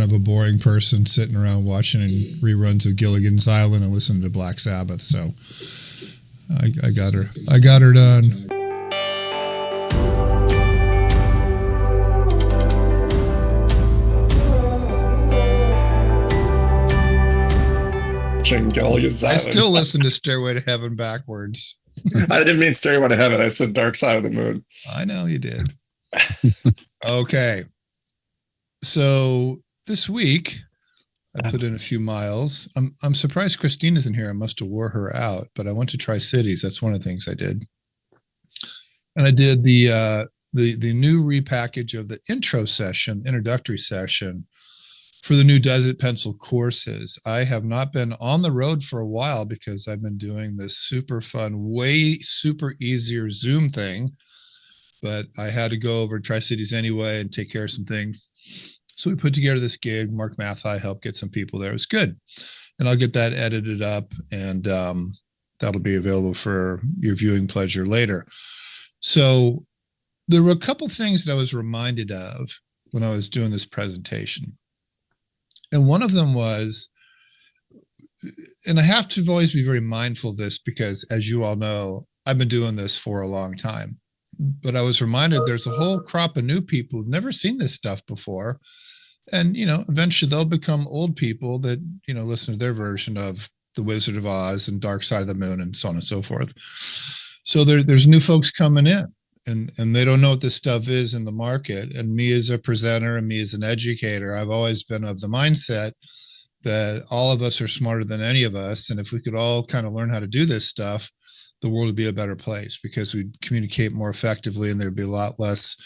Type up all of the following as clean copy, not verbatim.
of a boring person sitting around watching reruns of Gilligan's Island and listening to Black Sabbath. So I got her done. I still listen to Stairway to Heaven backwards. I didn't mean Stairway to Heaven. I said Dark Side of the Moon. I know you did. Okay. So this week, I put in a few miles. I'm surprised Christine isn't here. I must have wore her out, but I went to Tri-Cities. That's one of the things I did. And I did the new repackage of the introductory session for the new Desert Pencil courses. I have not been on the road for a while because I've been doing this super fun, super easier Zoom thing, but I had to go over to Tri-Cities anyway and take care of some things. So we put together this gig. Mark Mathai helped get some people there. It was good. And I'll get that edited up, and that'll be available for your viewing pleasure later. So there were a couple things that I was reminded of when I was doing this presentation. And one of them was, and I have to always be very mindful of this because, as you all know, I've been doing this for a long time. But I was reminded there's a whole crop of new people who've never seen this stuff before. And, eventually they'll become old people that, listen to their version of The Wizard of Oz and Dark Side of the Moon and so on and so forth. So there's new folks coming in. And they don't know what this stuff is in the market. And me as a presenter and me as an educator, I've always been of the mindset that all of us are smarter than any of us. And if we could all kind of learn how to do this stuff, the world would be a better place because we'd communicate more effectively and there'd be a lot less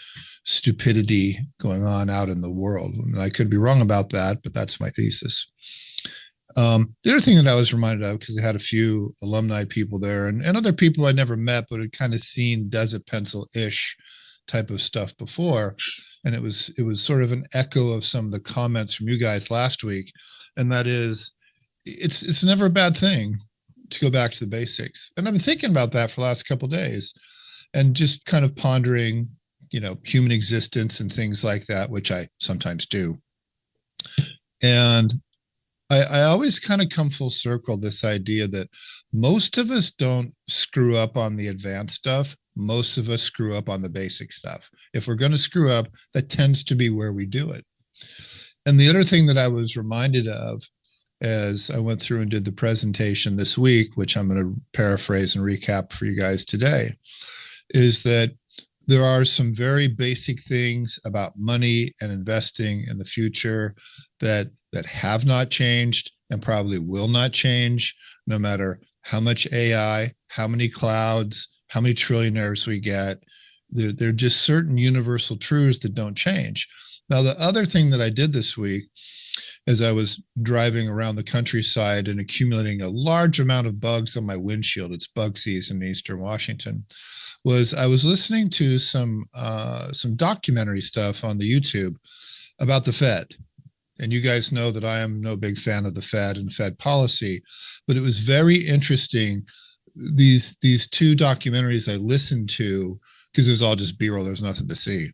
stupidity going on out in the world. And I could be wrong about that, but that's my thesis. The other thing that I was reminded of, because I had a few alumni people there and other people I'd never met, but had kind of seen Desert Pencil-ish type of stuff before. And it was sort of an echo of some of the comments from you guys last week. And that is, it's never a bad thing to go back to the basics. And I've been thinking about that for the last couple of days and just kind of pondering, human existence and things like that, which I sometimes do. And I always kind of come full circle this idea that most of us don't screw up on the advanced stuff. Most of us screw up on the basic stuff. If we're going to screw up, that tends to be where we do it. And the other thing that I was reminded of as I went through and did the presentation this week, which I'm going to paraphrase and recap for you guys today, is that there are some very basic things about money and investing in the future that have not changed and probably will not change, no matter how much AI, how many clouds, how many trillionaires we get. There are just certain universal truths that don't change. Now, the other thing that I did this week, as I was driving around the countryside and accumulating a large amount of bugs on my windshield, it's bug season in Eastern Washington, was I was listening to some documentary stuff on the YouTube about the Fed. And you guys know that I am no big fan of the Fed and Fed policy, but it was very interesting. These two documentaries I listened to, because it was all just B-roll, there's nothing to see.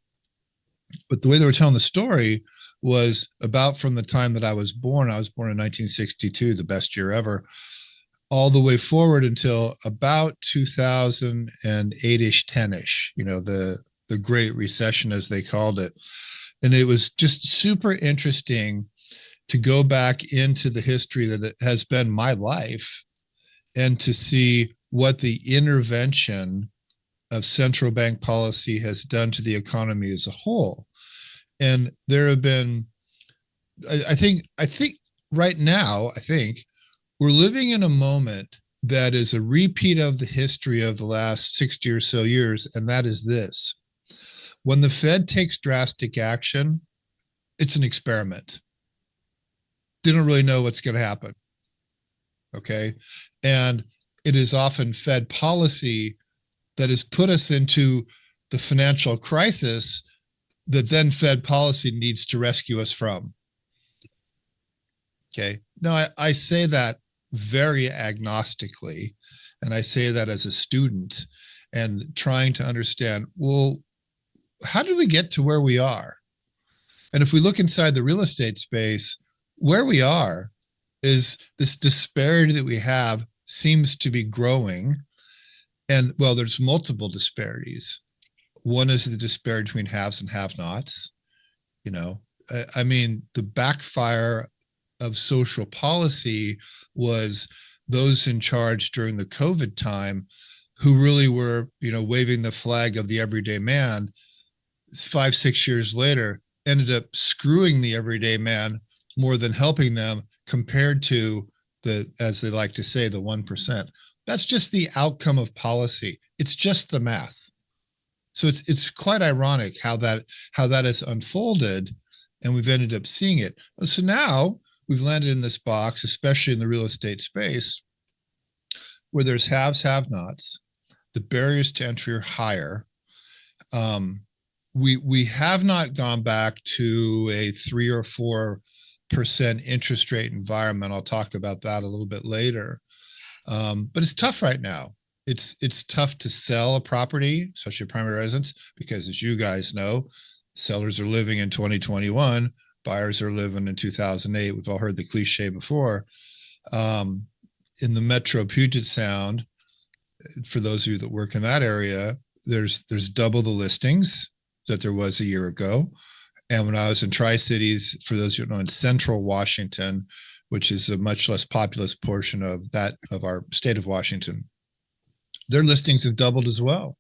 But the way they were telling the story was about from the time that I was born in 1962, the best year ever, all the way forward until about 2008-ish, 10-ish, the Great Recession, as they called it. And it was just super interesting to go back into the history that it has been my life and to see what the intervention of central bank policy has done to the economy as a whole. And there have been, I think right now, we're living in a moment that is a repeat of the history of the last 60 or so years. And that is this: when the Fed takes drastic action, it's an experiment. They don't really know what's going to happen. Okay. And it is often Fed policy that has put us into the financial crisis that then Fed policy needs to rescue us from. Okay. Now, I say that very agnostically, and I say that as a student and trying to understand, well, how did we get to where we are? And if we look inside the real estate space, where we are is this disparity that we have seems to be growing. And well, there's multiple disparities. One is the disparity between haves and have-nots. You know, I mean, the backfire of social policy was those in charge during the COVID time who really were, waving the flag of the everyday man. 5-6 years later, ended up screwing the everyday man more than helping them, compared to the, as they like to say, the 1%. That's just the outcome of policy. It's just the math. So it's quite ironic how that has unfolded, and we've ended up seeing it. So now we've landed in this box, especially in the real estate space, where there's haves, have-nots. The barriers to entry are higher. We have not gone back to a 3 or 4% interest rate environment. I'll talk about that a little bit later. But it's tough right now. It's tough to sell a property, especially a primary residence, because as you guys know, sellers are living in 2021, buyers are living in 2008. We've all heard the cliche before. In the Metro Puget Sound, for those of you that work in that area, there's double the listings that there was a year ago. And when I was in Tri-Cities, for those who don't know, in Central Washington, which is a much less populous portion of our state of Washington, their listings have doubled as well.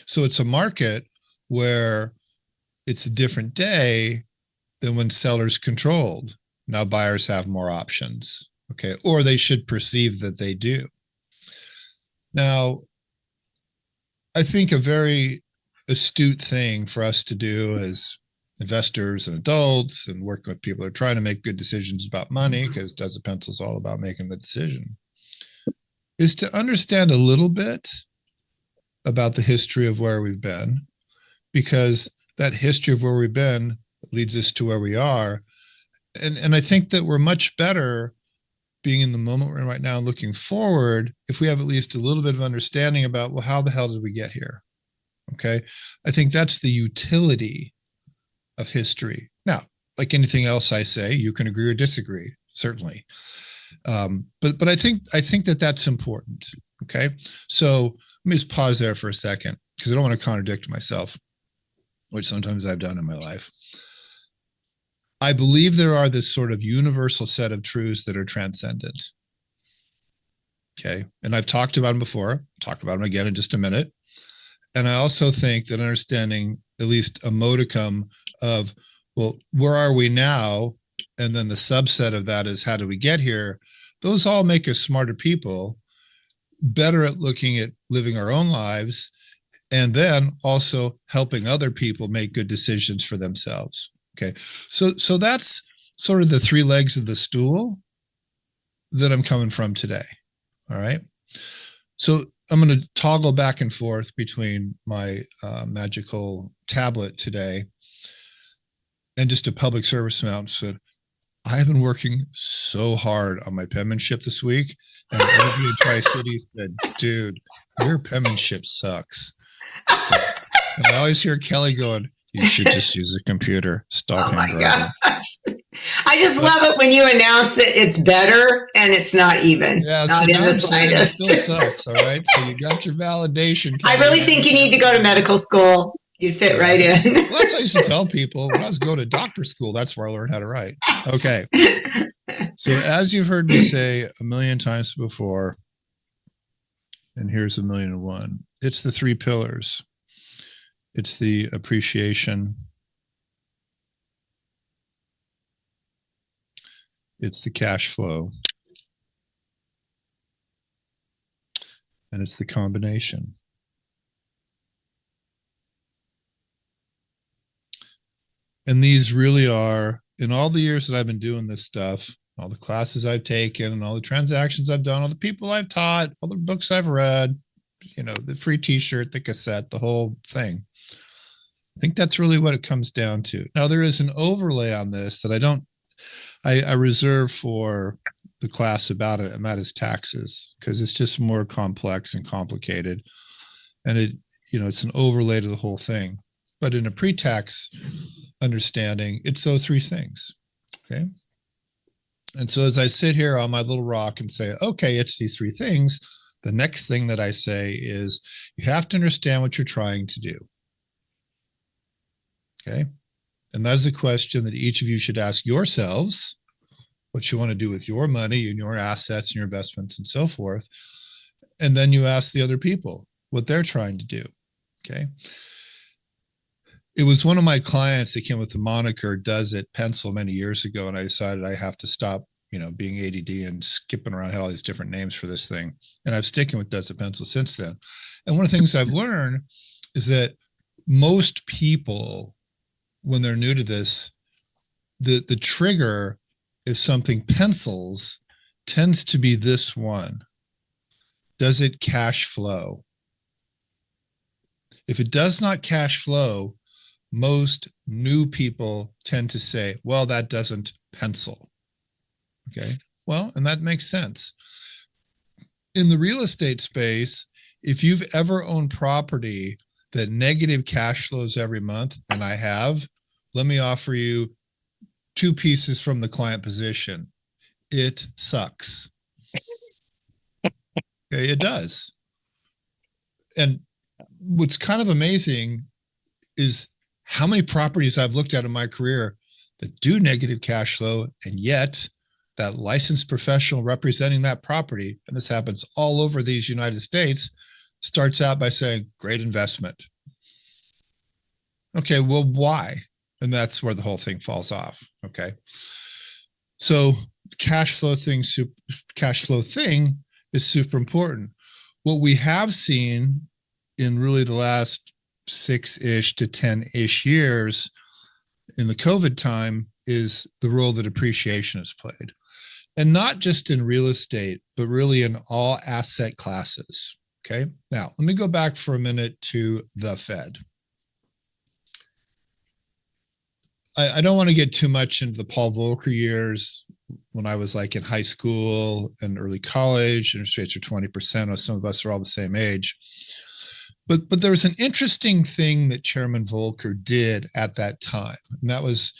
So it's a market where it's a different day than when sellers controlled. Now buyers have more options, okay? Or they should perceive that they do. Now, I think a very astute thing for us to do as investors and adults and working with people who are trying to make good decisions about money, because Does a Pencil is all about making the decision, is to understand a little bit about the history of where we've been, because that history of where we've been leads us to where we are. And I think that we're much better being in the moment we're in right now and looking forward if we have at least a little bit of understanding about, well, how the hell did we get here? Okay. I think that's the utility of history. Now, like anything else I say, you can agree or disagree, certainly. But I think that that's important. Okay. So let me just pause there for a second, because I don't want to contradict myself, which sometimes I've done in my life. I believe there are this sort of universal set of truths that are transcendent. Okay. And I've talked about them before, talk about them again in just a minute. And I also think that understanding at least a modicum of, well, where are we now? And then the subset of that is, how do we get here? Those all make us smarter people, better at looking at living our own lives, and then also helping other people make good decisions for themselves. Okay. So that's sort of the 3 legs of the stool that I'm coming from today. All right. So I'm going to toggle back and forth between my magical tablet today and just a public service announcement. I have been working so hard on my penmanship this week, and everybody in Tri-Cities said, dude, your penmanship sucks. So, and I always hear Kelly going, you should just use a computer. Stop handwriting. I just love it when you announce that it's better and it's not even. Yeah, not so in now the I'm saying it slightest. still sucks, all right? So you got your validation. I really think you need to go to medical school. You'd fit right in. Well, that's what I used to tell people. When I was going to doctor school, that's where I learned how to write. Okay. So as you've heard me say a million times before, and here's 1,000,001, it's the 3 pillars. It's the appreciation. It's the cash flow. And it's the combination. And these really are, in all the years that I've been doing this stuff, all the classes I've taken and all the transactions I've done, all the people I've taught, all the books I've read, the free t-shirt, the cassette, the whole thing. I think that's really what it comes down to. Now, there is an overlay on this that I reserve for the class about it, and that is taxes, because it's just more complex and complicated. And it's an overlay to the whole thing. But in a pre-tax understanding. It's those three things. Okay. And so as I sit here on my little rock and say, okay, it's these three things, the next thing that I say is you have to understand what you're trying to do. Okay. And that's a question that each of you should ask yourselves, what you want to do with your money and your assets and your investments and so forth. And then you ask the other people what they're trying to do. Okay. It was one of my clients that came with the moniker Does It Pencil many years ago. And I decided I have to stop, being ADD and skipping around, had all these different names for this thing. And I've sticking with Does It Pencil since then. And one of the things I've learned is that most people, when they're new to this, the trigger is something pencils tends to be this one. Does it cash flow? If it does not cash flow, most new people tend to say, well, that doesn't pencil. Okay. Well, and that makes sense. In the real estate space, if you've ever owned property that negative cash flows every month, and I have, let me offer you two pieces from the client position. It sucks. Okay, it does. And what's kind of amazing is how many properties I've looked at in my career that do negative cash flow, and yet that licensed professional representing that property, and this happens all over these United States, starts out by saying, great investment. Okay, well, why? And that's where the whole thing falls off. Okay. So cash flow thing is super important. What we have seen in really the last 6-ish to 10-ish years in the COVID time is the role that appreciation has played. And not just in real estate, but really in all asset classes. Okay. Now, let me go back for a minute to the Fed. I don't want to get too much into the Paul Volcker years when I was like in high school and early college. Interest rates are 20%. Some of us are all the same age. But there was an interesting thing that Chairman Volcker did at that time. And that was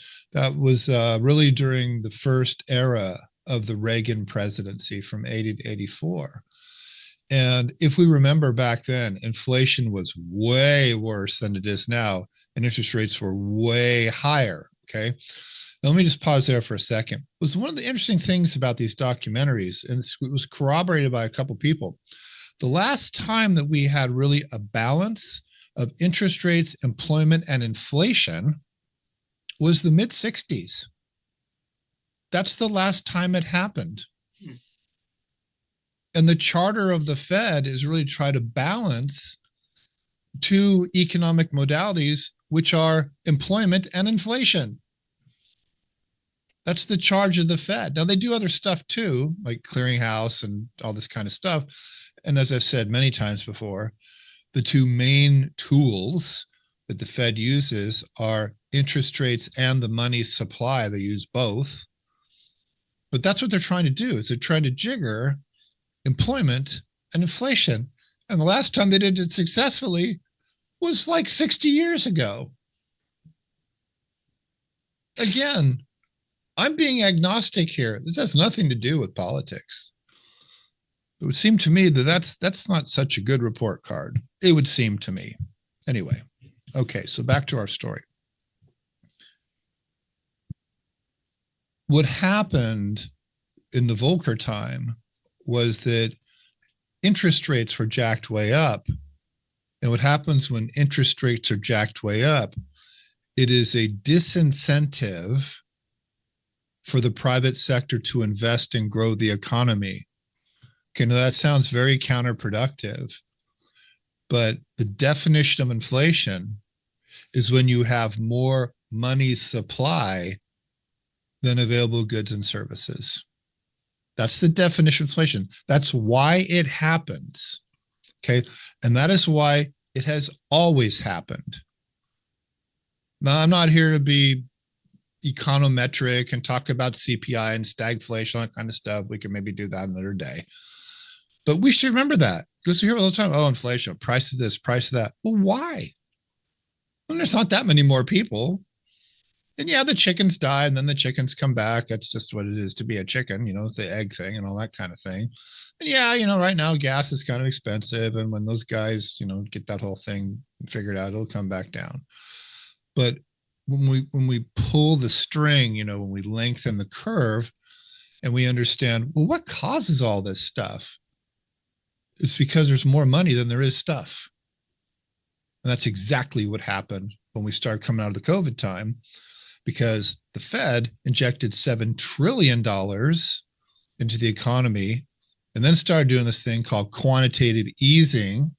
really during the first era of the Reagan presidency from 80 to 84. And if we remember back then, inflation was way worse than it is now, and interest rates were way higher. Okay. Now, let me just pause there for a second. It was one of the interesting things about these documentaries, and it was corroborated by a couple of people. The last time that we had really a balance of interest rates, employment, and inflation was the mid-60s. That's the last time it happened. And the charter of the Fed is really try to balance two economic modalities, which are employment and inflation. That's the charge of the Fed. Now, they do other stuff too, like clearinghouse and all this kind of stuff. And as I've said many times before, the two main tools that the Fed uses are interest rates and the money supply. They use both. But that's what they're trying to do, is they're trying to jigger employment and inflation. And the last time they did it successfully was like 60 years ago. Again, I'm being agnostic here. This has nothing to do with politics. It would seem to me that that's not such a good report card. It would seem to me. Anyway, okay, so back to our story. What happened in the Volcker time was that interest rates were jacked way up. And what happens when interest rates are jacked way up, it is a disincentive for the private sector to invest and grow the economy. Okay, now that sounds very counterproductive, but the definition of inflation is when you have more money supply than available goods and services. That's the definition of inflation. That's why it happens. Okay. And that is why it has always happened. Now, I'm not here to be econometric and talk about CPI and stagflation, all that kind of stuff. We can maybe do that another day. But we should remember that, because we hear all the time, oh, inflation, price of this, price of that. Well, why? Well, there's not that many more people. And yeah, the chickens die and then the chickens come back. That's just what it is to be a chicken, the egg thing and all that kind of thing. And yeah, right now gas is kind of expensive. And when those guys, get that whole thing figured out, it'll come back down. But when we pull the string, when we lengthen the curve and we understand, well, what causes all this stuff? It's because there's more money than there is stuff. And that's exactly what happened when we started coming out of the COVID time, because the Fed injected $7 trillion into the economy and then started doing this thing called quantitative easing.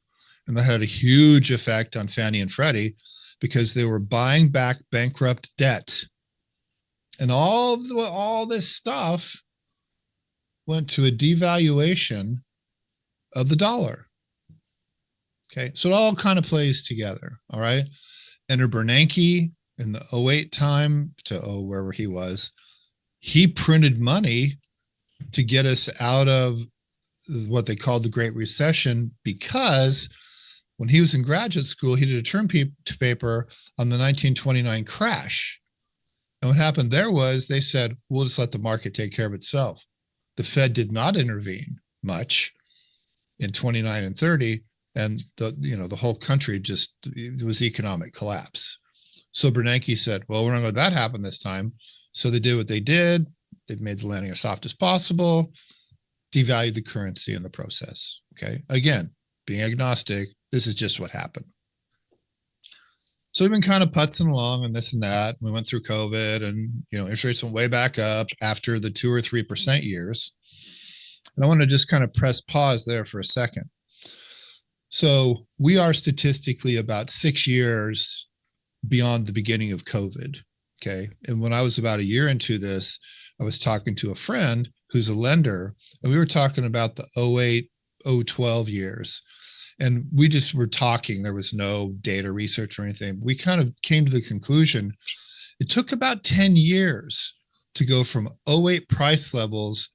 And that had a huge effect on Fannie and Freddie because they were buying back bankrupt debt. And all this stuff went to a devaluation of the dollar. Okay, so it all kind of plays together, all right? Enter Bernanke in the 08 time to wherever he was. He printed money to get us out of what they called the Great Recession, because when he was in graduate school, he did a term paper on the 1929 crash. And what happened there was they said, we'll just let the market take care of itself. The Fed did not intervene much in 29 and 30. And the whole country it was economic collapse. So Bernanke said, well, we're not going to let that happen this time. So they did what they did. They made the landing as soft as possible, devalued the currency in the process. Okay. Again, being agnostic, this is just what happened. So we've been kind of putzing along and this and that. We went through COVID and, interest rates went way back up after the 2 or 3% years. And I want to just kind of press pause there for a second. So we are statistically about 6 years beyond the beginning of COVID. Okay. And when I was about a year into this, I was talking to a friend who's a lender, and we were talking about the 08, 012 years. And we just were talking. There was no data research or anything. We kind of came to the conclusion it took about 10 years to go from 08 price levels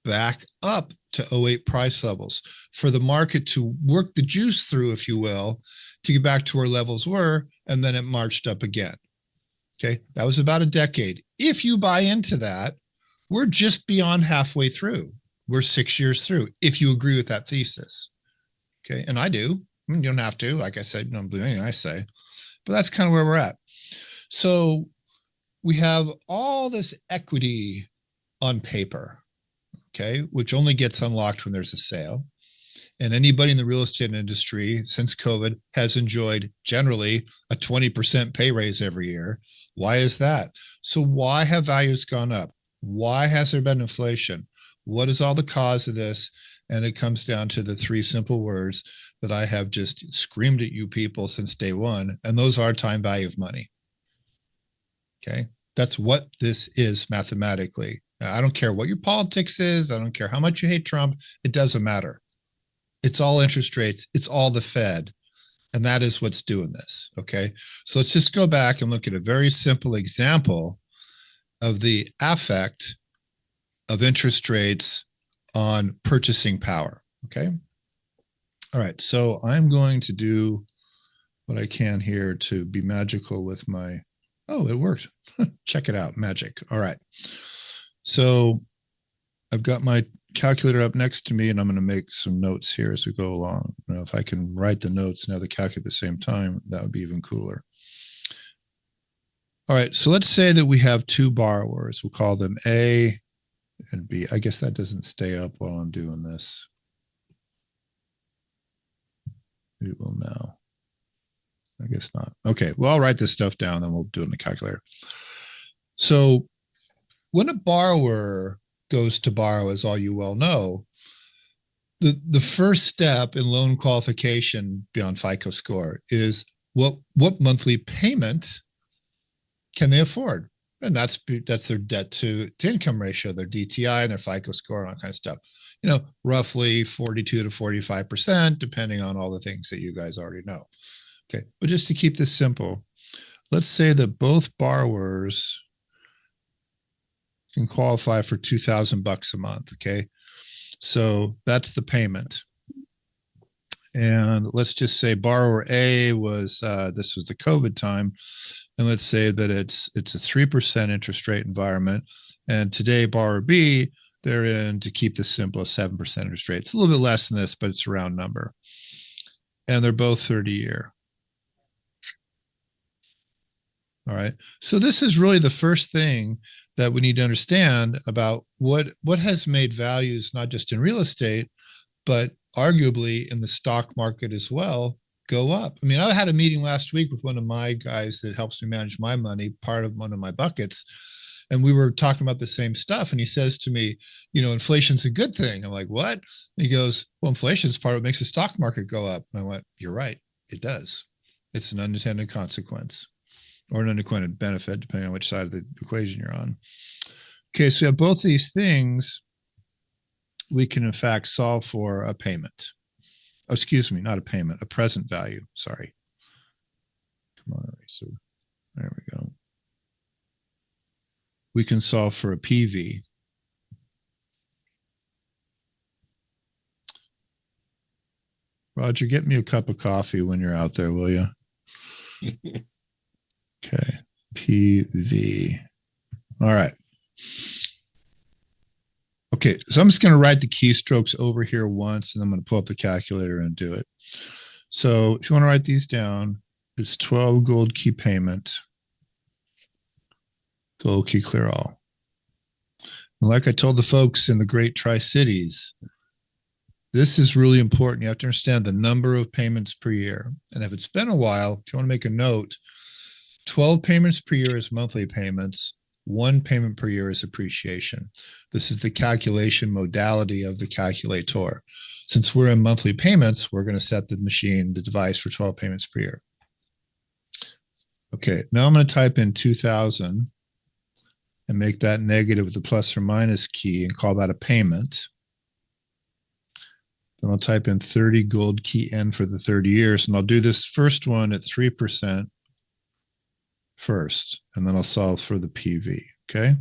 back up to 08 price levels for the market to work the juice through, if you will, to get back to where levels were. And then it marched up again. Okay. That was about a decade. If you buy into that, we're just beyond halfway through. We're 6 years through, if you agree with that thesis. Okay. And I do. I mean, you don't have to. Like I said, you don't believe anything I say, but that's kind of where we're at. So we have all this equity on paper, okay, which only gets unlocked when there's a sale. And anybody in the real estate industry since COVID has enjoyed generally a 20% pay raise every year. Why is that? So why have values gone up? Why has there been inflation? What is all the cause of this? And it comes down to the 3 simple words that I have just screamed at you people since day one. And those are time value of money. Okay. That's what this is mathematically. I don't care what your politics is. I don't care how much you hate Trump. It doesn't matter. It's all interest rates. It's all the Fed. And that is what's doing this. Okay. So let's just go back and look at a very simple example of the effect of interest rates on purchasing power. Okay. All right. So I'm going to do what I can here to be magical with my, oh, it worked. Check it out. Magic. All right. So I've got my calculator up next to me and I'm going to make some notes here as we go along. If I can write the notes and have the calculator at the same time, that would be even cooler. All right. So let's say that we have 2 borrowers. We'll call them A and B. I guess that doesn't stay up while I'm doing this. It will now. I guess not. Okay. Well, I'll write this stuff down, then we'll do it in the calculator. So when a borrower goes to borrow, as all you well know, the first step in loan qualification beyond FICO score is what monthly payment can they afford? And that's their debt to income ratio, their DTI and their FICO score and all kind of stuff. Roughly 42 to 45%, depending on all the things that you guys already know. Okay. But just to keep this simple, let's say that both borrowers can qualify for $2,000 a month. Okay. So that's the payment. And let's just say borrower A was, this was the COVID time. And let's say that it's a 3% interest rate environment. And today, borrower B, they're in, to keep this simple, a 7% interest rate. It's a little bit less than this, but it's a round number. And they're both 30-year. All right. So this is really the first thing that we need to understand about what has made values, not just in real estate, but arguably in the stock market as well, go up. I mean, I had a meeting last week with one of my guys that helps me manage my money, part of one of my buckets. And we were talking about the same stuff. And he says to me, inflation's a good thing. I'm like, what? And he goes, well, inflation's part of what makes the stock market go up. And I went, you're right. It does. It's an unintended consequence or an unintended benefit, depending on which side of the equation you're on. Okay, so we have both these things we can, in fact, solve for a payment. Oh, excuse me, not a payment, a present value. Sorry. Come on, eraser. There we go. We can solve for a PV. Roger, get me a cup of coffee when you're out there, will you? Okay, PV. All right. Okay, so I'm just going to write the keystrokes over here once, and I'm going to pull up the calculator and do it. So if you want to write these down, it's 12 gold key payment, gold key clear all. And like I told the folks in the great Tri-Cities, this is really important. You have to understand the number of payments per year. And if it's been a while, if you want to make a note, 12 payments per year is monthly payments. 1 payment per year is appreciation. This is the calculation modality of the calculator. Since we're in monthly payments, we're going to set the machine, the device, for 12 payments per year. Okay, now I'm going to type in 2000 and make that negative with the plus or minus key and call that a payment. Then I'll type in 30 gold key N for the 30 years, and I'll do this first one at 3% first, and then I'll solve for the PV, okay?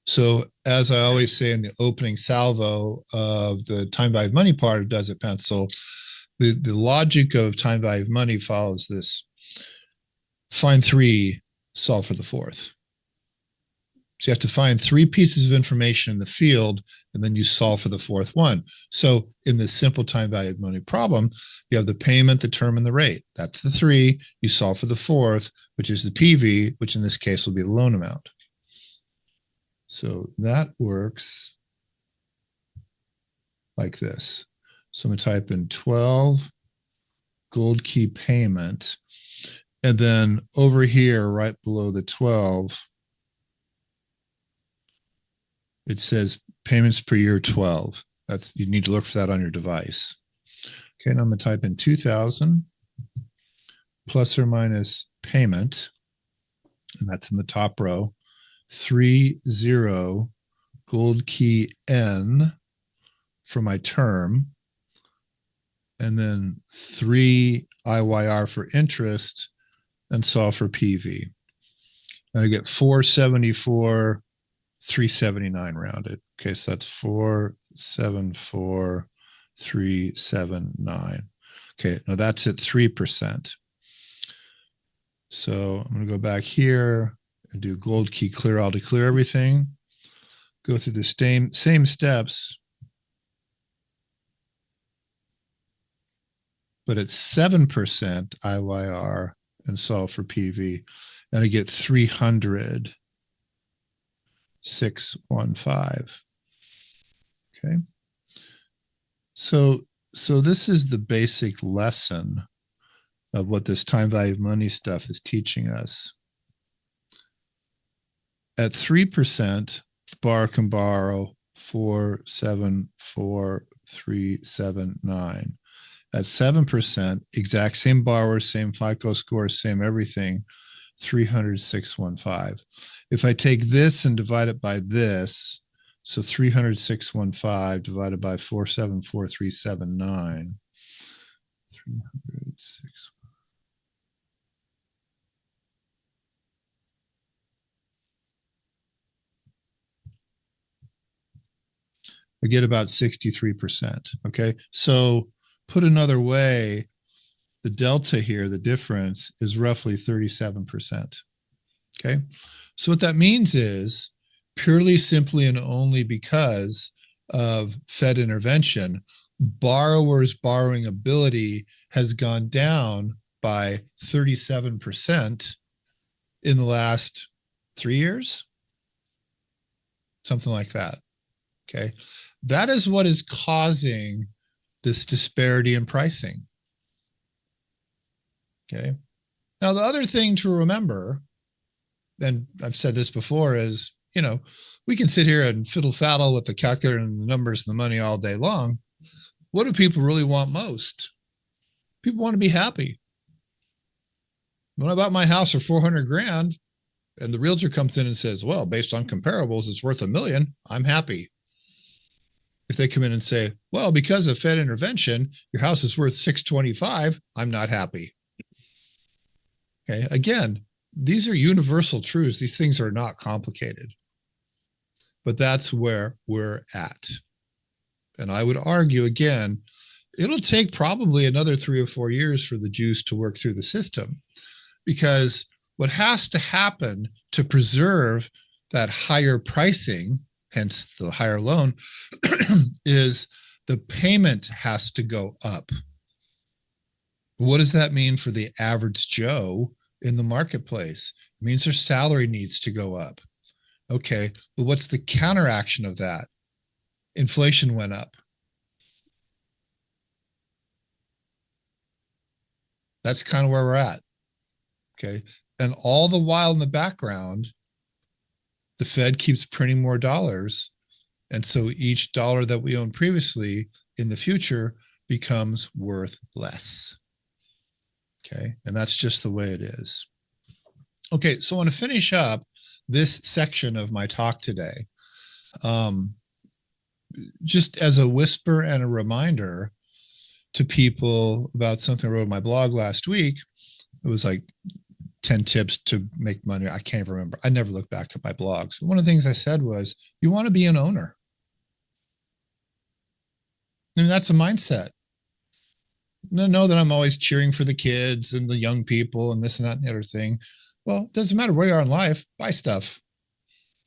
So as I always say in the opening salvo of the time value of money part of Does It Pencil, the logic of time value of money follows this. Find 3, solve for the 4th. So you have to find 3 pieces of information in the field, and then you solve for the 4th one. So in this simple time value of money problem, you have the payment, the term, and the rate. That's the 3. You solve for the 4th, which is the PV, which in this case will be the loan amount. So that works like this. So I'm going to type in 12 gold key payment. And then over here, right below the 12, it says payments per year 12. You need to look for that on your device. Okay, now I'm going to type in 2000 plus or minus payment, and that's in the top row, 30 gold key N for my term, and then 3 IYR for interest, and solve for PV. And I get 474, 379 rounded. Okay, so that's 474, 379. Okay, now that's at 3%. So I'm going to go back here and do gold key clear all to clear everything. Go through the same steps, but it's 7% IYR and solve for PV. And I get 300, 615. Okay. So this is the basic lesson of what this time value of money stuff is teaching us. At 3%, borrower can borrow 474,379. At 7%, exact same borrower, same FICO score, same everything, 300,615. If I take this and divide it by this, so 300,615 divided by 474,379, 306. I get about 63%. Okay, so put another way, the delta here, the difference is roughly 37%. Okay. So what that means is purely, simply, and only because of Fed intervention, borrowers' borrowing ability has gone down by 37% in the last 3 years, something like that. Okay. That is what is causing this disparity in pricing. Okay. Now, the other thing to remember, and I've said this before, is, we can sit here and fiddle faddle with the calculator and the numbers and the money all day long. What do people really want most? People want to be happy. When I bought my house for 400 grand and the realtor comes in and says, well, based on comparables, it's worth $1 million, I'm happy. If they come in and say, well, because of Fed intervention, your house is worth 625, I'm not happy. Okay. Again, these are universal truths. These things are not complicated, but that's where we're at. And I would argue, again, it'll take probably another 3 or 4 years for the juice to work through the system, because what has to happen to preserve that higher pricing, hence the higher loan, is the payment has to go up. What does that mean for the average Joe in the marketplace? It means their salary needs to go up. Okay, but what's the counteraction of that? Inflation went up. That's kind of where we're at. Okay, and all the while in the background, the Fed keeps printing more dollars. And so each dollar that we owned previously in the future becomes worth less. Okay, and that's just the way it is. Okay, so I want to finish up this section of my talk today. Just as a whisper and a reminder to people about something I wrote on my blog last week. It was like 10 tips to make money. I can't even remember. I never look back at my blogs. One of the things I said was, you want to be an owner. And that's a mindset. Know that I'm always cheering for the kids and the young people and this and that and the other thing. Well, it doesn't matter where you are in life, buy stuff.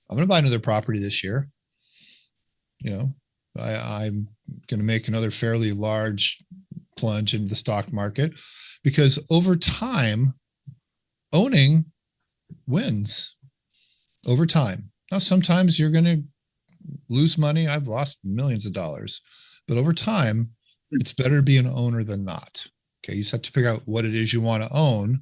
I'm going to buy another property this year. I'm going to make another fairly large plunge into the stock market, because over time, owning wins over time. Now, sometimes you're going to lose money. I've lost millions of dollars, but over time, it's better to be an owner than not. Okay. You just have to figure out what it is you want to own.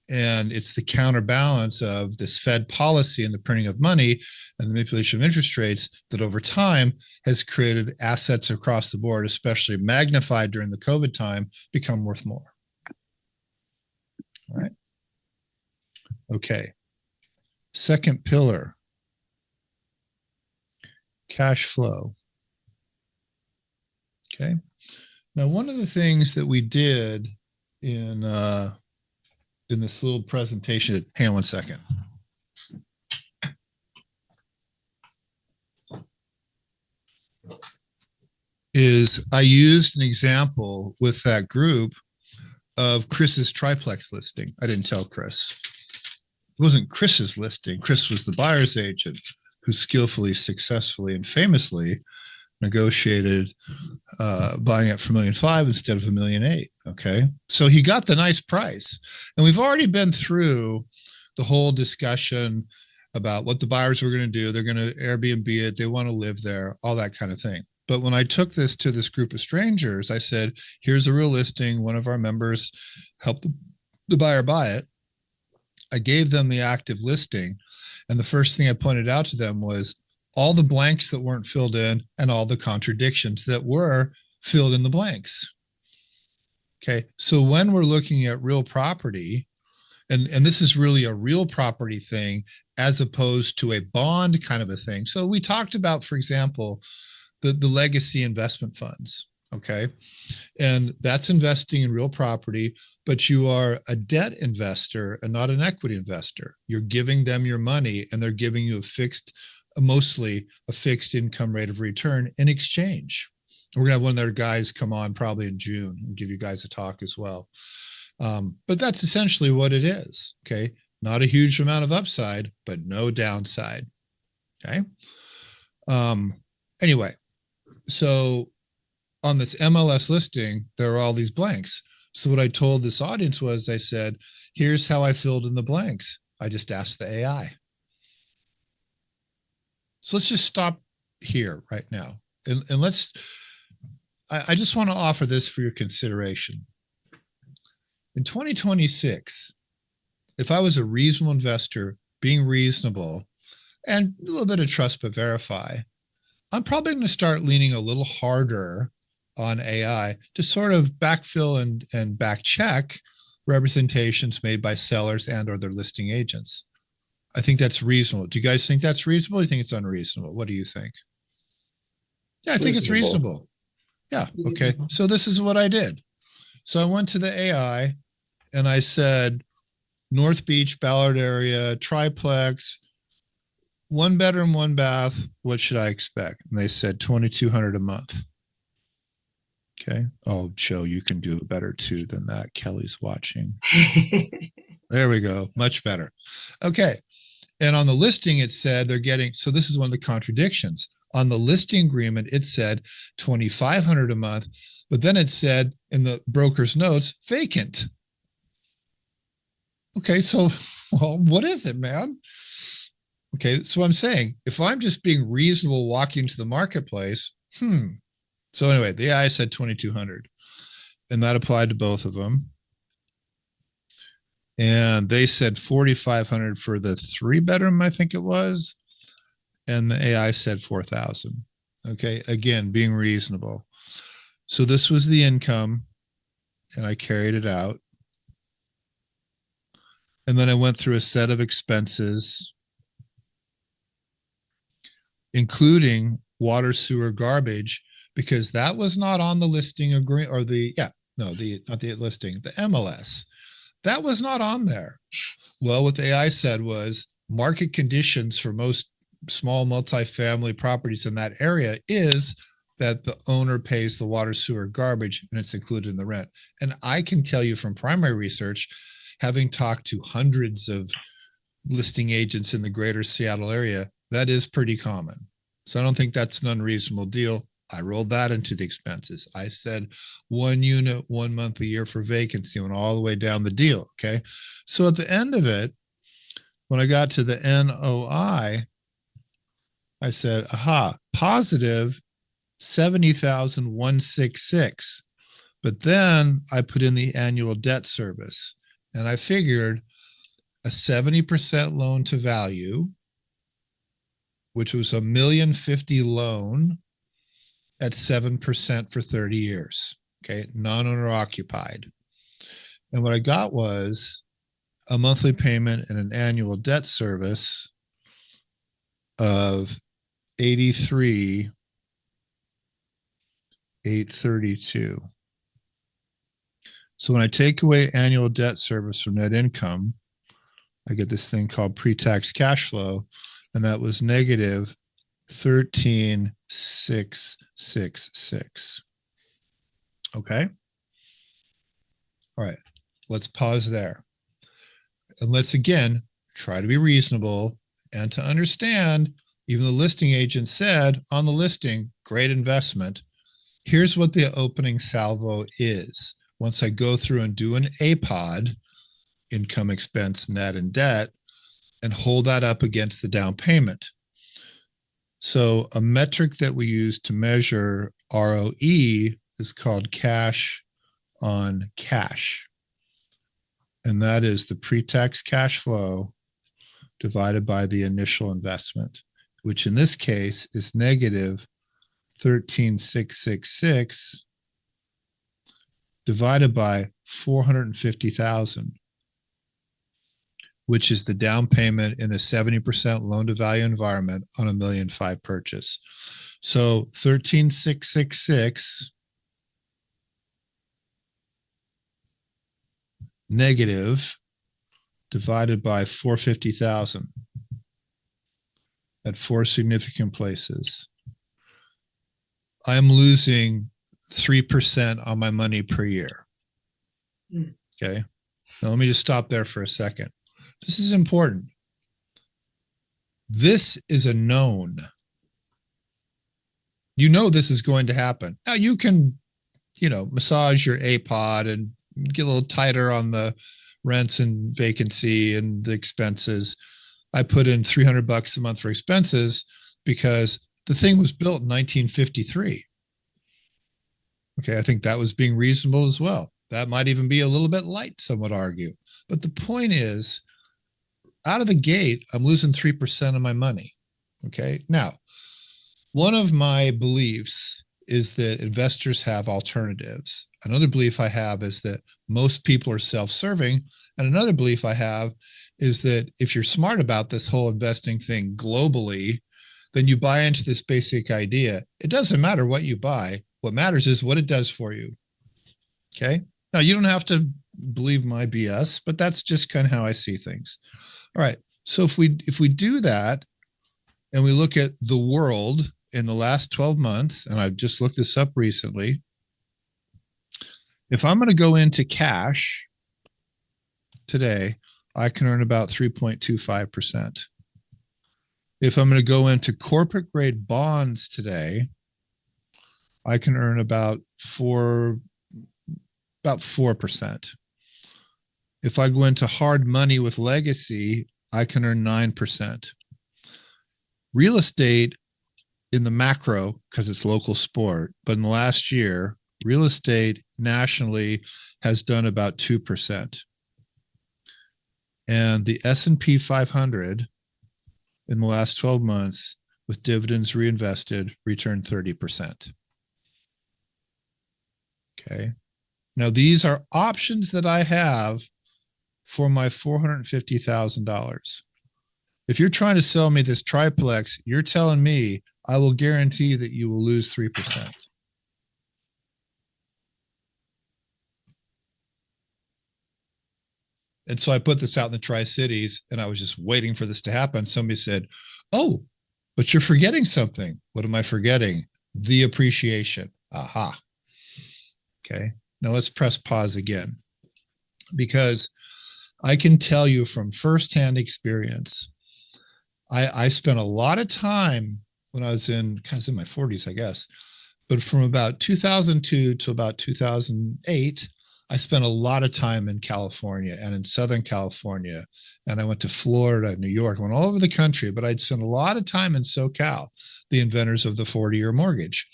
And it's the counterbalance of this Fed policy and the printing of money and the manipulation of interest rates that over time has created assets across the board, especially magnified during the COVID time, become worth more. All right. Okay. Second pillar, cash flow. Okay. Now, one of the things that we did in this little presentation, hang on one second. Is I used an example with that group of Chris's triplex listing. I didn't tell Chris. It wasn't Chris's listing. Chris was the buyer's agent who skillfully, successfully, and famously negotiated buying it for $1.5 million instead of $1.8 million. Okay. So he got the nice price. And we've already been through the whole discussion about what the buyers were going to do. They're going to Airbnb it. They want to live there, all that kind of thing. But when I took this to this group of strangers, I said, here's a real listing. One of our members helped the buyer buy it. I gave them the active listing. And the first thing I pointed out to them was all the blanks that weren't filled in and all the contradictions that were filled in the blanks. Okay. So when we're looking at real property, and this is really a real property thing as opposed to a bond kind of a thing. So we talked about, for example, the legacy investment funds. Okay. And that's investing in real property, but you are a debt investor and not an equity investor. You're giving them your money and they're giving you mostly a fixed income rate of return in exchange. We're gonna have one of their guys come on probably in June and give you guys a talk as well. But that's essentially what it is. Okay. Not a huge amount of upside, but no downside. Okay. Anyway, so on this MLS listing, there are all these blanks. So what I told this audience was, I said, here's how I filled in the blanks. I just asked the AI. So let's just stop here right now. And I just want to offer this for your consideration. In 2026, if I was a reasonable investor, being reasonable, and a little bit of trust but verify, I'm probably going to start leaning a little harder on AI to sort of backfill and back check representations made by sellers and or their listing agents. I think that's reasonable. Do you guys think that's reasonable? Or do you think it's unreasonable? What do you think? Yeah, I think it's reasonable. Yeah. Okay. So this is what I did. So I went to the AI and I said, North Beach, Ballard area, triplex, 1 bedroom, 1 bath. What should I expect? And they said $2,200 a month. Okay. Oh, Joe, you can do better too than that. Kelly's watching. There we go. Much better. Okay. And on the listing, it said they're getting, so this is one of the contradictions. On the listing agreement, it said $2,500 a month, but then it said in the broker's notes, vacant. Okay, so, well, what is it, man? Okay, so I'm saying, if I'm just being reasonable walking to the marketplace, So anyway, the AI said 2,200, and that applied to both of them. And they said 4,500 for the 3-bedroom, I think it was. And the AI said 4,000. Okay, again, being reasonable. So this was the income, and I carried it out. And then I went through a set of expenses, including water, sewer, garbage, because that was not on the listing agreement, or not the listing, the MLS. That was not on there. Well, what the AI said was market conditions for most small multifamily properties in that area is that the owner pays the water, sewer, garbage, and it's included in the rent. And I can tell you from primary research, having talked to hundreds of listing agents in the greater Seattle area, that is pretty common. So I don't think that's an unreasonable deal. I rolled that into the expenses. I said 1 unit, 1 month a year for vacancy, went all the way down the deal. Okay. So at the end of it, when I got to the NOI, I said, aha, positive 70,166. But then I put in the annual debt service, and I figured a 70% loan to value, which was $1,050,000 loan at 7% for 30 years. Okay. Non-owner occupied. And what I got was a monthly payment and an annual debt service of $83,832. So when I take away annual debt service from net income, I get this thing called pre-tax cash flow, and that was negative 13,666. Okay. All right. Let's pause there. And let's again try to be reasonable and to understand, even the listing agent said on the listing, great investment. Here's what the opening salvo is. Once I go through and do an APOD, income, expense, net, and debt, and hold that up against the down payment. So a metric that we use to measure ROE is called cash on cash. And that is the pre-tax cash flow divided by the initial investment, which in this case is negative 13,666 divided by 450,000, which is the down payment in a 70% loan to value environment on a $1.5 million purchase. So 13,666 negative divided by 450,000 at 4 significant places. I'm losing 3% on my money per year. Okay. Now let me just stop there for a second. This is important. This is a known. You know this is going to happen. Now you can, massage your APOD and get a little tighter on the rents and vacancy and the expenses. I put in $300 a month for expenses because the thing was built in 1953. Okay, I think that was being reasonable as well. That might even be a little bit light, some would argue. But the point is, out of the gate, I'm losing 3% of my money. Okay, now, one of my beliefs is that investors have alternatives. Another belief I have is that most people are self-serving. And another belief I have is that if you're smart about this whole investing thing globally, then you buy into this basic idea. It doesn't matter what you buy. What matters is what it does for you. Okay. Now, you don't have to believe my BS, but that's just kind of how I see things. All right. So if we do that and we look at the world in the last 12 months, and I've just looked this up recently, if I'm going to go into cash today, I can earn about 3.25%. If I'm going to go into corporate grade bonds today, I can earn about 4%. If I go into hard money with legacy, I can earn 9%. Real estate in the macro, because it's local sport, but in the last year, real estate nationally has done about 2%. And the S&P 500 in the last 12 months with dividends reinvested returned 30%. Okay. Now, these are options that I have for my $450,000. If you're trying to sell me this triplex, you're telling me I will guarantee that you will lose 3%. And so I put this out in the Tri-Cities, and I was just waiting for this to happen. Somebody said, "Oh, but you're forgetting something." What am I forgetting? The appreciation. Aha. Okay. Now let's press pause again, because I can tell you from firsthand experience, I spent a lot of time when I was in my 40s, I guess, but from about 2002 to about 2008, I spent a lot of time in California and in Southern California. And I went to Florida, New York, I went all over the country, but I'd spent a lot of time in SoCal, the inventors of the 40-year mortgage.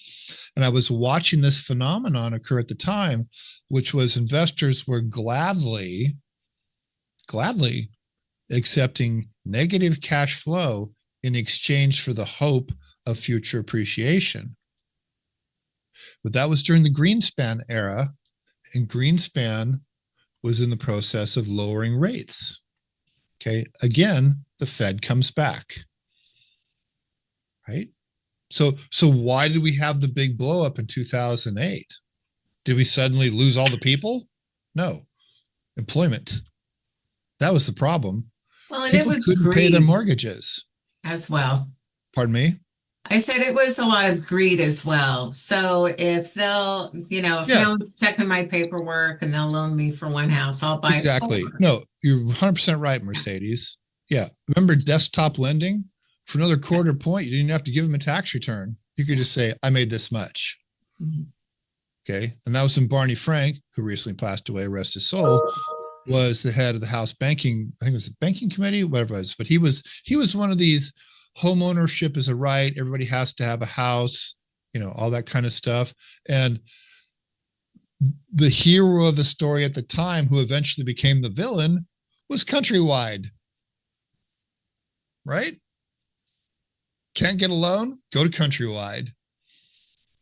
And I was watching this phenomenon occur at the time, which was investors were gladly accepting negative cash flow in exchange for the hope of future appreciation. But that was during the Greenspan era, and Greenspan was in the process of lowering rates. Okay, again, the Fed comes back, right? So why did we have the big blow up in 2008? Did we suddenly lose all the people? No, employment. That was the problem. Well, and People it was couldn't pay their greed mortgages. as well. Pardon me? I said it was a lot of greed as well. So if they'll, if Yeah. no one's checking my paperwork and they'll loan me for one house, I'll buy Exactly. 4. No, you're 100% right, Mercedes. Yeah. Remember desktop lending? For another quarter point, you didn't have to give them a tax return. You could just say, I made this much. Mm-hmm. Okay. And that was when Barney Frank, who recently passed away, rest his soul, was the head of the House banking, I think it was the banking committee, whatever it was, but he was one of these home ownership is a right. Everybody has to have a house, all that kind of stuff. And the hero of the story at the time, who eventually became the villain, was Countrywide, right? Can't get a loan? Go to Countrywide. I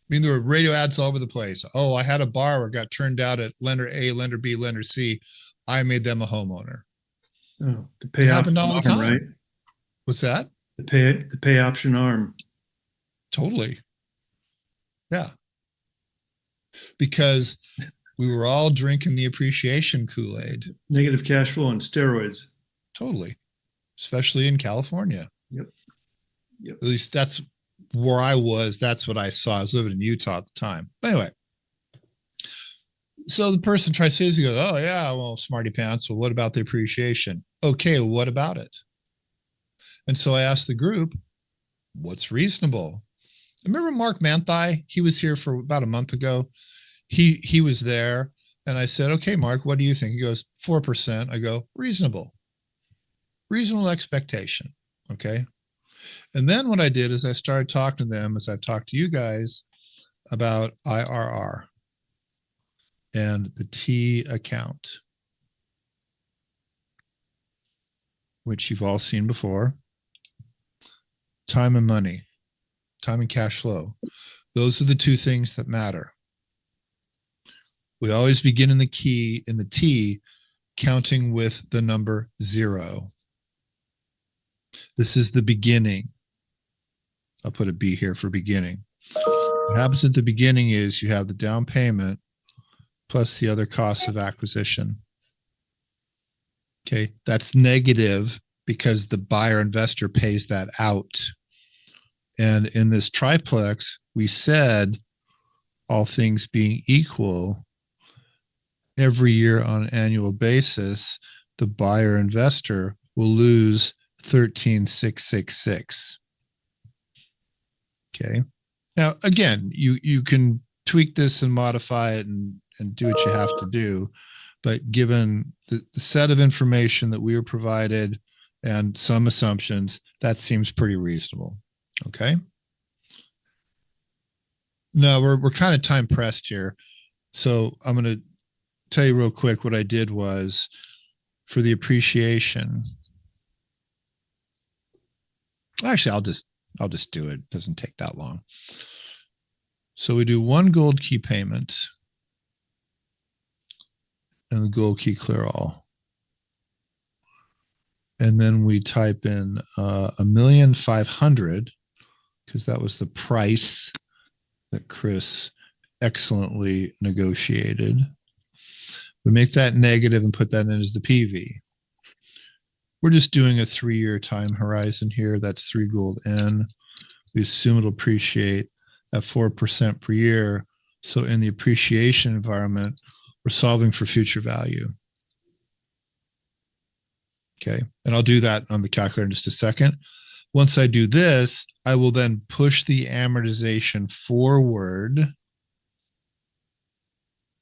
mean, there were radio ads all over the place. Oh, I had a borrower, got turned out at lender A, lender B, lender C. I made them a homeowner. Oh, the pay It happened all the option time. arm, right? What's that? The pay option arm. Totally. Yeah. Because we were all drinking the appreciation Kool-Aid. Negative cash flow on steroids. Totally. Especially in California. Yep. At least that's where I was, that's what I saw. I was living in Utah at the time. But anyway, so the person tries to say, goes, oh, yeah, well, smarty pants. Well, what about the appreciation? Okay, well, what about it? And so I asked the group, what's reasonable? Remember Mark Manthai? He was here for about a month ago. He was there. And I said, okay, Mark, what do you think? He goes, 4%. I go, reasonable expectation. Okay. And then what I did is I started talking to them, as I've talked to you guys, about IRR and the T account, which you've all seen before. Time and money, time and cash flow. Those are the two things that matter. We always begin in the T, counting with the number 0. This is the beginning. I'll put a B here for beginning. What happens at the beginning is you have the down payment plus the other costs of acquisition. Okay, that's negative because the buyer investor pays that out. And in this triplex, we said, all things being equal, every year on an annual basis, the buyer investor will lose 13,666. Okay. Now, again, you can tweak this and modify it and do what you have to do. But given the set of information that we were provided and some assumptions, that seems pretty reasonable. Okay. No, we're kind of time pressed here. So I'm going to tell you real quick what I did was for the appreciation. Actually, I'll just do it. It doesn't take that long. So we do one gold key payment and the gold key clear all. And then we type in 1,500,000 because that was the price that Chris excellently negotiated. We make that negative and put that in as the PV. We're just doing a 3-year time horizon here. That's 3 gold N. We assume it'll appreciate at 4% per year. So in the appreciation environment, we're solving for future value. Okay. And I'll do that on the calculator in just a second. Once I do this, I will then push the amortization forward.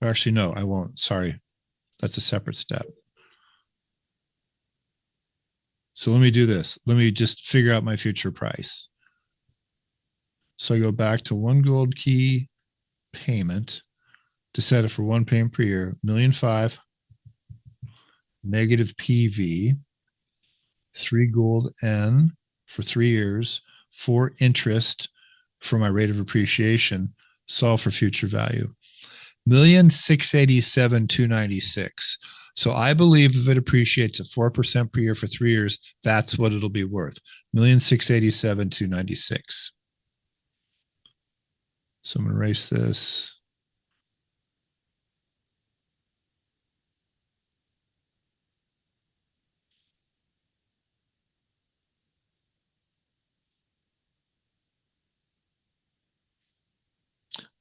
Actually, no, I won't. Sorry. That's a separate step. So let me do this. Let me just figure out my future price. So I go back to one gold key payment to set it for one payment per year, 1,500,000 negative PV, 3 gold N for 3 years, 4 interest for my rate of appreciation, solve for future value. 1,687,296. So I believe if it appreciates at 4% per year for 3 years, that's what it'll be worth. 1,687,296. So I'm going to erase this.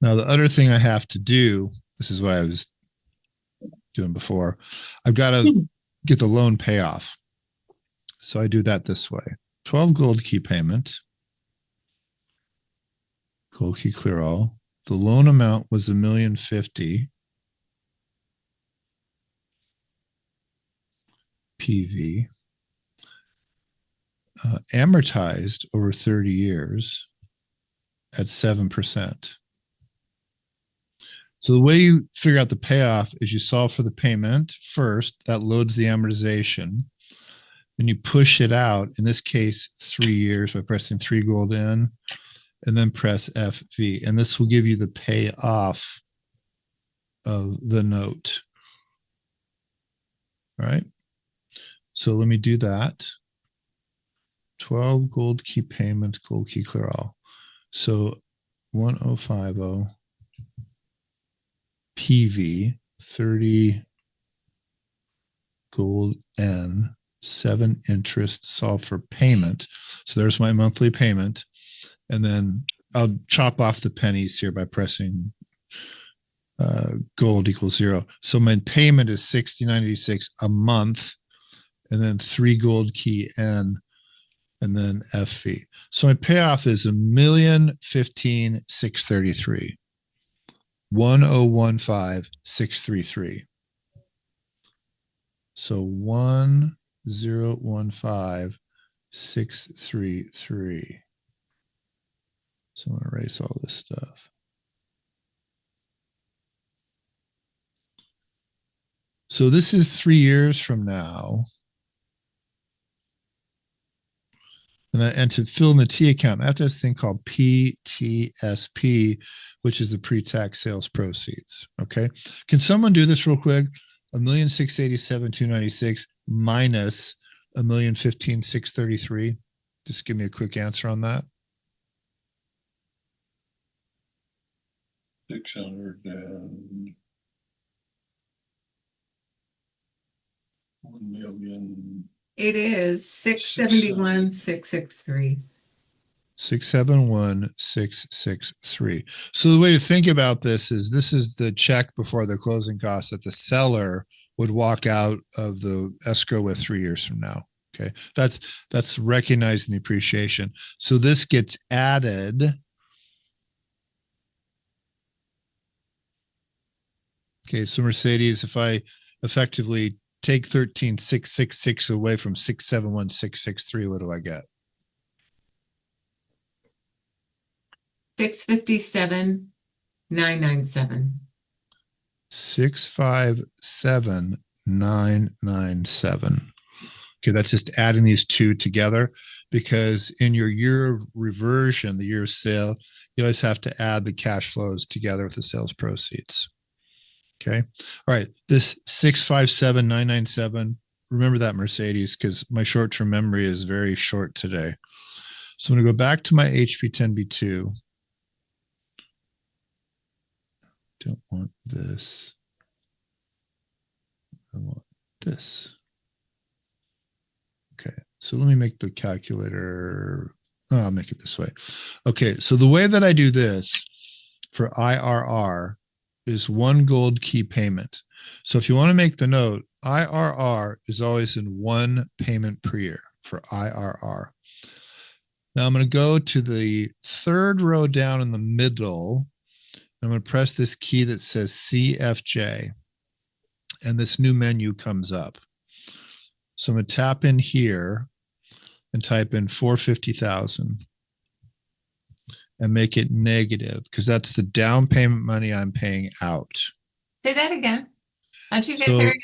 Now, the other thing I have to do, this is what I was doing before, I've got to get the loan payoff. So I do that this way. 12 gold key payment. Gold key clear all. The loan amount was 1,050,000 PV. Amortized over 30 years at 7%. So the way you figure out the payoff is you solve for the payment first. That loads the amortization. Then you push it out, in this case, 3 years by pressing 3 gold in, and then press FV. And this will give you the payoff of the note. All right. So let me do that. 12 gold key payment, gold key clear all. So 1,050. PV, 30 gold N, 7 interest, solve for payment. So there's my monthly payment. And then I'll chop off the pennies here by pressing gold equals 0. So my payment is $69.86 a month, and then 3 gold key N, and then F fee. So my payoff is $1,015,633. 1015633. So 1015633. So I'm going to erase all this stuff. So this is 3 years from now. And to fill in the T account, I have to have this thing called PTSP, which is the pre-tax sales proceeds. Okay. Can someone do this real quick? 1,687,296 minus 1,015,633. Just give me a quick answer on that. 600 and 1,000,000. It is 671,663. 671,663. So the way to think about this is the check before the closing costs that the seller would walk out of the escrow with 3 years from now. Okay. That's recognizing the appreciation. So this gets added. Okay. So Mercedes, if I effectively take 13,666 away from 671,663, what do I get? 657,997. 657,997. Okay, that's just adding these two together, because in your year of reversion, the year of sale, you always have to add the cash flows together with the sales proceeds. Okay. All right. This 657,997. Remember that, Mercedes, because my short-term memory is very short today. So I'm going to go back to my HP 10B2. Don't want this. I want this. Okay. So let me make the calculator. Oh, I'll make it this way. Okay. So the way that I do this for IRR is 1 gold key payment. So if you want to make the note, IRR is always in 1 payment per year for IRR. Now I'm going to go to the 3rd row down in the middle. I'm going to press this key that says CFJ, and this new menu comes up. So I'm going to tap in here and type in 450,000. And make it negative, because that's the down payment money I'm paying out. Say that again. How'd you get there again?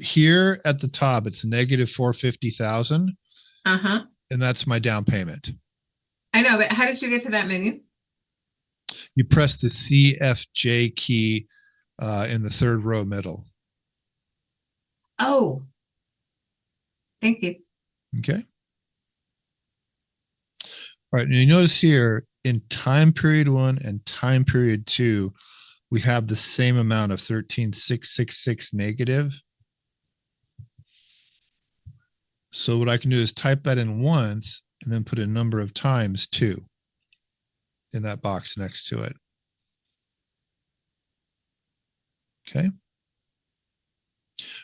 Here at the top, it's negative 450,000. Uh-huh. And that's my down payment. I know, but how did you get to that menu? You press the CFJ key in the 3rd row middle. Oh, thank you. Okay. All right, and you notice here in time period 1 and time period 2, we have the same amount of 13,666 negative. So what I can do is type that in once and then put a number of times 2 in that box next to it. Okay.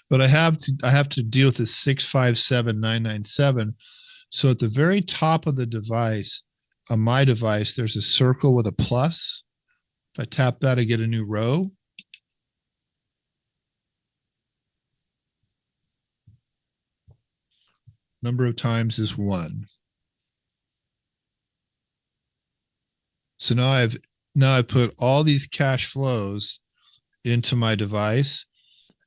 But I have to deal with this 657,997. So at the very top of the device, on my device, there's a circle with a plus. If I tap that, I get a new row. Number of times is 1. So now I've put all these cash flows into my device.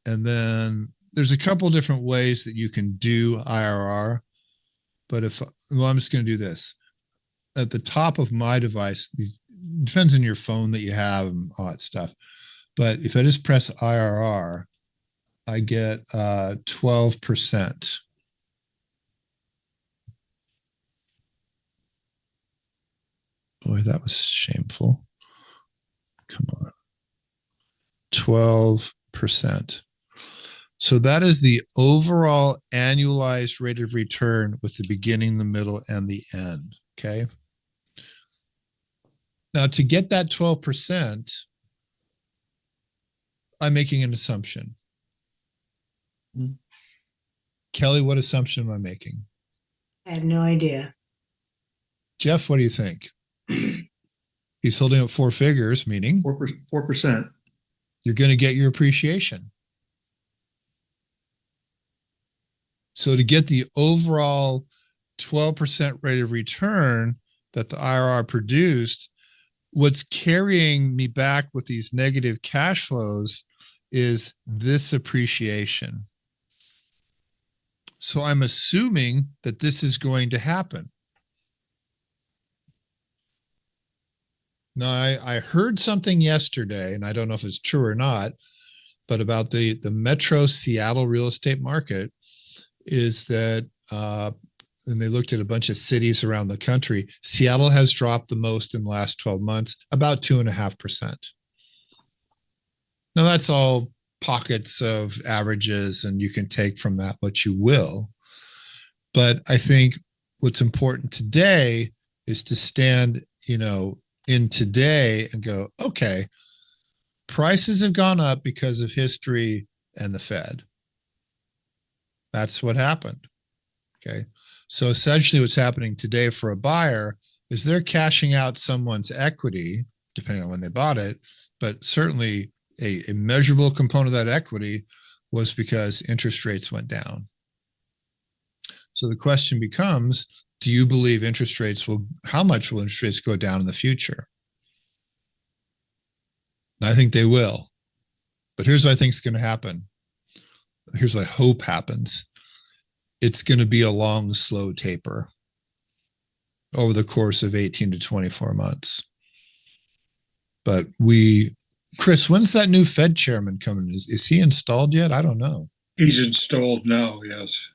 And then there's a couple different ways that you can do IRR. But I'm just going to do this. At the top of my device, depends on your phone that you have and all that stuff. But if I just press IRR, I get 12%. Boy, that was shameful. Come on. 12%. So that is the overall annualized rate of return with the beginning, the middle, and the end. Okay. Now, to get that 12%, I'm making an assumption. Hmm. Kelly, what assumption am I making? I have no idea. Jeff, what do you think? He's holding up four figures, meaning 4%. you're going to get your appreciation. So to get the overall 12% rate of return that the IRR produced, what's carrying me back with these negative cash flows is this appreciation. So I'm assuming that this is going to happen. Now, I heard something yesterday, and I don't know if it's true or not, but about the Metro Seattle real estate market is that, and they looked at a bunch of cities around the country. Seattle has dropped the most in the last 12 months, about 2.5%. Now, that's all pockets of averages, and you can take from that what you will. But I think what's important today is to stand, in today and go, okay, prices have gone up because of history and the Fed. That's what happened. Okay. So essentially what's happening today for a buyer is they're cashing out someone's equity, depending on when they bought it, but certainly a measurable component of that equity was because interest rates went down. So the question becomes, do you believe how much will interest rates go down in the future? I think they will. But here's what I think is going to happen. Here's what I hope happens. It's going to be a long, slow taper over the course of 18 to 24 months. But Chris, when's that new Fed chairman coming? Is he installed yet? I don't know. He's installed now, yes.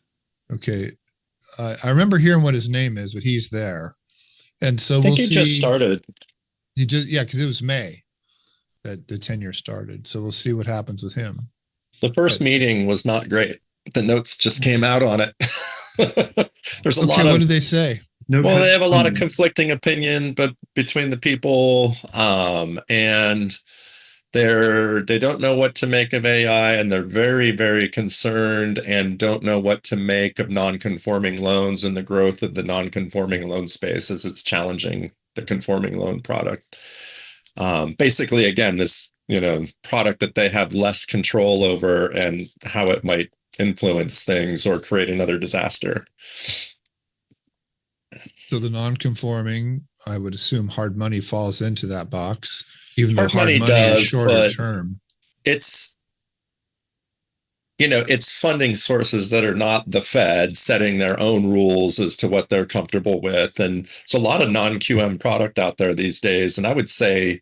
Okay. I remember hearing what his name is, but he's there. And so I think we'll he see. just started. Because it was May that the tenure started. So we'll see what happens with him. The first meeting was not great. The notes just came out on it. There's a lot of. What did they say? Well, they have a lot of conflicting opinion, but between the people, and they don't know what to make of AI, and they're very, very concerned and don't know what to make of non-conforming loans and the growth of the non-conforming loan space as it's challenging the conforming loan product. Basically, again, this product that they have less control over and how it might influence things or create another disaster. So the non-conforming, I would assume hard money falls into that box, even though hard money does, is shorter term. It's funding sources that are not the Fed setting their own rules as to what they're comfortable with. And there's a lot of non-QM product out there these days. And I would say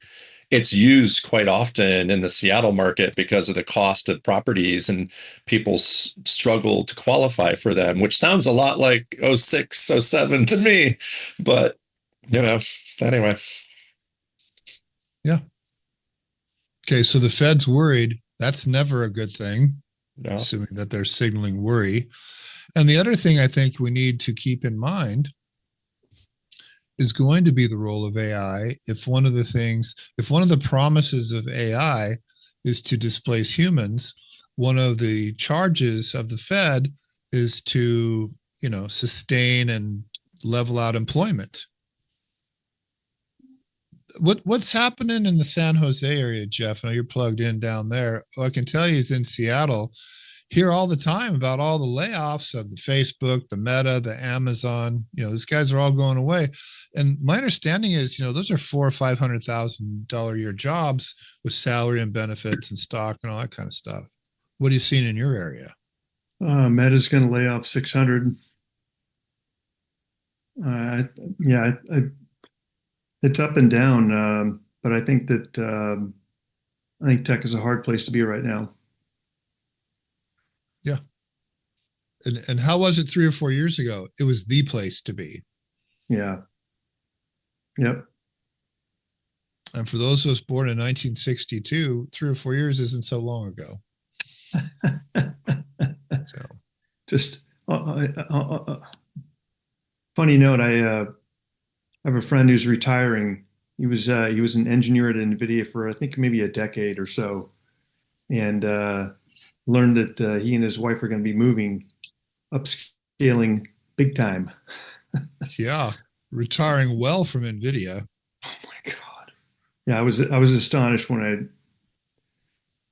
it's used quite often in the Seattle market because of the cost of properties, and people struggle to qualify for them, which sounds a lot like 06, 07 to me. But, anyway. Yeah. Okay. So the Fed's worried. That's never a good thing, No. assuming that they're signaling worry. And the other thing I think we need to keep in mind is going to be the role of AI. If one of the promises of AI is to displace humans, one of the charges of the Fed is to, sustain and level out employment. What's happening in the San Jose area, Jeff? I know you're plugged in down there. All I can tell you is in Seattle, hear all the time about all the layoffs of the Facebook, the Meta, the Amazon. These guys are all going away. And my understanding is, those are $400,000 or $500,000 a year jobs with salary and benefits and stock and all that kind of stuff. What are you seeing in your area? Meta's going to lay off 600. It's up and down, but I think that I think tech is a hard place to be right now. Yeah. And how was it 3 or 4 years ago? It was the place to be. Yeah. Yep. And for those of us born in 1962, 3 or 4 years isn't so long ago. So. Just funny note, I have a friend who's retiring He was an engineer at NVIDIA for I think maybe a decade or so, and learned that he and his wife are going to be moving, upscaling big time. Yeah, retiring well from NVIDIA. Oh my God! Yeah, I was astonished when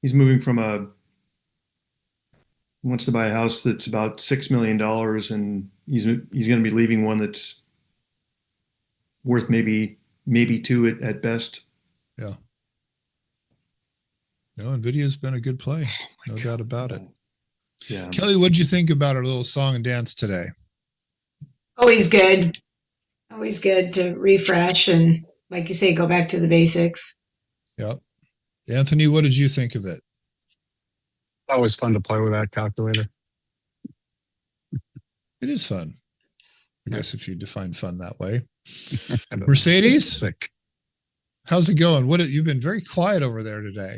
he's moving from wants to buy a house that's about $6 million, and he's going to be leaving one that's worth maybe two at best. Yeah. No, NVIDIA's been a good play. No doubt about it. Yeah. Kelly, what did you think about our little song and dance today? Always good. Always good to refresh and, like you say, go back to the basics. Yep. Anthony, what did you think of it? Always fun to play with that calculator. It is fun. I guess if you define fun that way. Mercedes, Sick. how's it going? You've been very quiet over there today.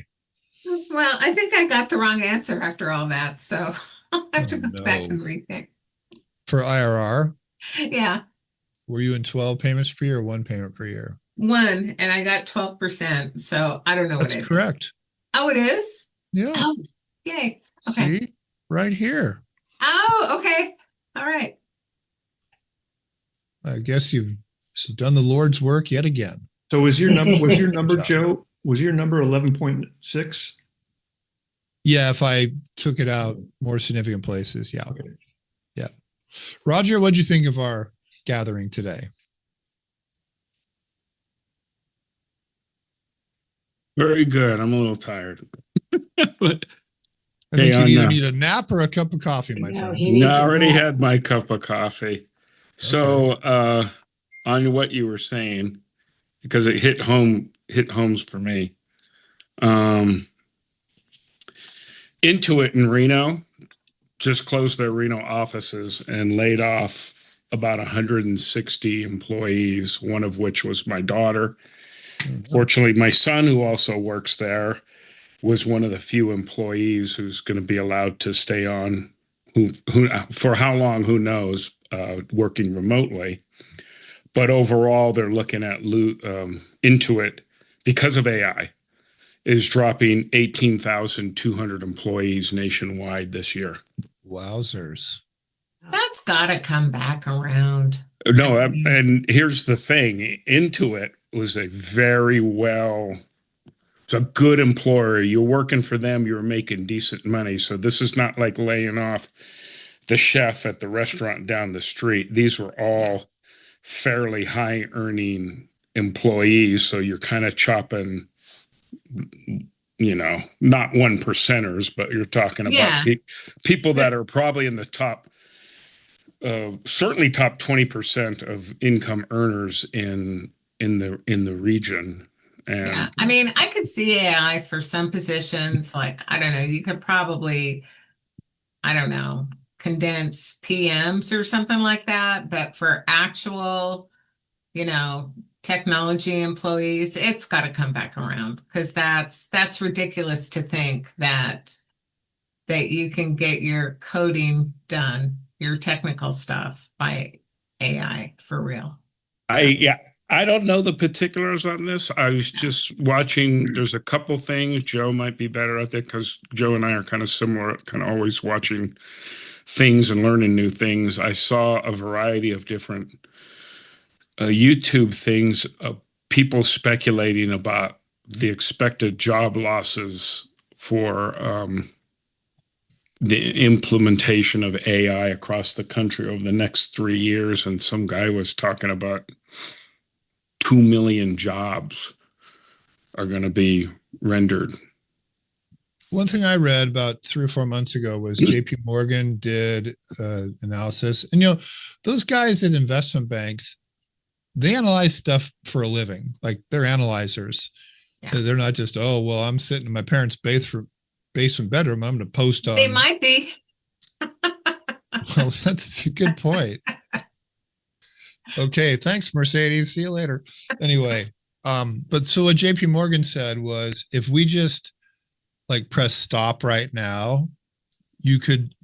Well, I think I got the wrong answer after all that, so I'll have to go back and rethink. For IRR, Yeah, were you in 12 payments per year or one payment per year? one, and I got 12%, so I don't know what That's it is. correct. Oh, it is? Yeah. Oh, yay. Okay. See? Right here. Oh, okay. All right. I guess you've done the Lord's work yet again. So was your number, job. Joe? Was your number 11.6? Yeah, if I took it out more significant places. Yeah. Okay. Yeah. Roger, what'd you think of our gathering today? Very good. I'm a little tired. But I think you either on, need a nap or a cup of coffee, my No, friend. he needs I a already nap. had my cup of coffee. So on what you were saying, because it hit homes for me. Intuit in Reno just closed their Reno offices and laid off about 160 employees, one of which was my daughter. Fortunately, my son, who also works there, was one of the few employees who's going to be allowed to stay on, who for how long, who knows, working remotely. But overall, they're looking at Intuit, because of AI, is dropping 18,200 employees nationwide this year. Wowzers. That's got to come back around. No, and here's the thing. Intuit was it's a good employer. You're working for them, you're making decent money. So this is not like laying off the chef at the restaurant down the street. These were all fairly high earning employees. So you're kind of chopping, not one percenters, but you're talking about people that are probably in the top, certainly top 20% of income earners in the region. And Yeah, I mean, I could see AI for some positions, like, I don't know, you could probably, I don't know, condense PMs or something like that. But for actual, technology employees, it's got to come back around, because that's ridiculous to think that you can get your coding done, your technical stuff, by AI for real. I don't know the particulars on this. I was just watching. There's a couple things. Joe might be better at it because Joe and I are kind of similar, kind of always watching things and learning new things. I saw a variety of different YouTube things of people speculating about the expected job losses for the implementation of AI across the country over the next 3 years. And some guy was talking about 2 million jobs are going to be rendered. One thing I read about 3 or 4 months ago was JP Morgan did analysis. And, those guys at investment banks, they analyze stuff for a living. Like, they're analyzers. Yeah. They're not just, I'm sitting in my parents' basement bedroom. I'm going to post on. They might be. Well, that's a good point. Okay, thanks, Mercedes. See you later. Anyway, but so what JP Morgan said was, if we just press stop right now, you could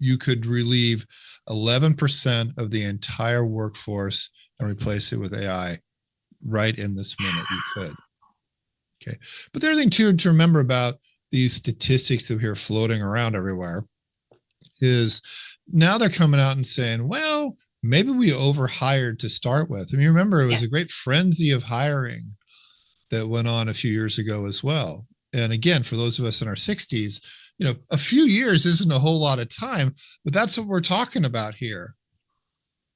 relieve 11% of the entire workforce and replace it with AI right in this minute, you could. Okay. But the other thing too to remember about these statistics that we hear floating around everywhere is now they're coming out and saying, well, maybe we overhired to start with. I mean, remember, it was a great frenzy of hiring that went on a few years ago as well. And again, for those of us in our 60s, you know, a few years isn't a whole lot of time, but that's what we're talking about here,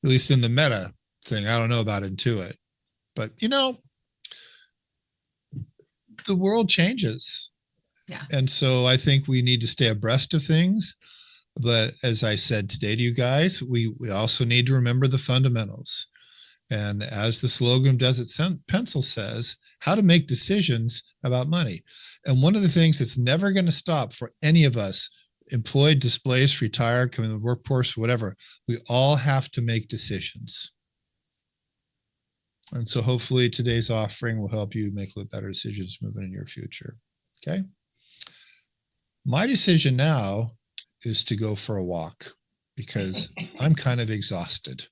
at least in the meta thing. I don't know about Intuit, but you know, the world changes. Yeah. And so I think we need to stay abreast of things. But as I said today to you guys, we also need to remember the fundamentals. And as the slogan Desert Pencil says, how to make decisions about money. And one of the things that's never going to stop for any of us, employed, displaced, retired, coming to the workforce, whatever, we all have to make decisions. And so hopefully today's offering will help you make a little better decisions moving in your future. Okay. My decision now is to go for a walk because I'm kind of exhausted.